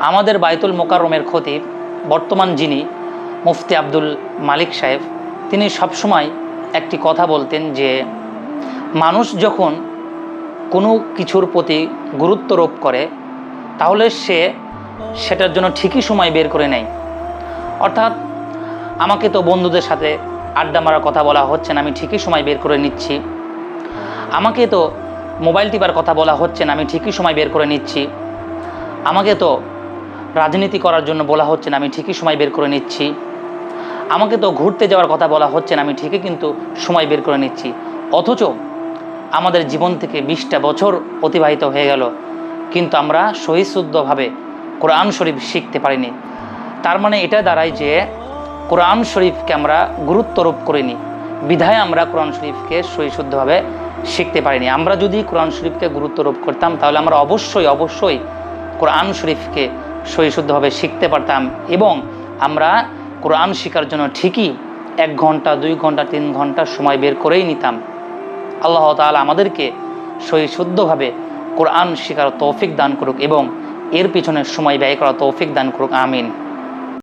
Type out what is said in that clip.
আমাদের বাইতুল মোকাররমের খতিব বর্তমান যিনি মুফতি আব্দুল মালিক সাহেব, তিনি সবসময় একটি কথা বলতেন যে মানুষ যখন কোনো কিছুর প্রতি গুরুত্ব আরোপ করে তাহলে সে সেটার জন্য ঠিকই সময় বের করে নেয়। অর্থাৎ আমাকে তো বন্ধুদের সাথে আড্ডা মারার কথা বলা হচ্ছে না, আমি ঠিকই সময় বের করে নিচ্ছি। আমাকে তো মোবাইল টিপার কথা বলা হচ্ছে না, আমি ঠিকই সময় বের করে নিচ্ছি। আমাকে তো রাজনীতি করার জন্য বলা হচ্ছে না, আমি ঠিকই সময় বের করে নিচ্ছি। আমাকে তো ঘুরতে যাওয়ার কথা বলা হচ্ছে না, আমি ঠিকই কিন্তু সময় বের করে নিচ্ছি। অথচ আমাদের জীবন থেকে 20টা বছর অতিবাহিত হয়ে গেল, কিন্তু আমরা সহিশুদ্ধভাবে কোরআন শরীফ শিখতে পারিনি। তার মানে এটা দাঁড়ায় যে কোরআন শরীফকে আমরা গুরুত্ব আরোপ করিনি, বিধায় আমরা কোরআন শরীফকে সহিশুদ্ধভাবে শিখতে পারিনি। আমরা যদি কোরআন শরীফকে গুরুত্ব আরোপ করতাম তাহলে আমরা অবশ্যই কোরআন শরীফকে সহিশুদ্ধভাবে শিখতে পারতাম এবং আমরা কোরআন শেখার জন্য ঠিকই 1 ঘন্টা 2 ঘন্টা 3 ঘন্টা সময় বের করেই নিতাম। আল্লাহ তাআলা আমাদেরকে সহিশুদ্ধভাবে কোরআন শেখার তৌফিক দান করুক এবং এর পিছনে সময় ব্যয় করার তৌফিক দান করুক। আমিন।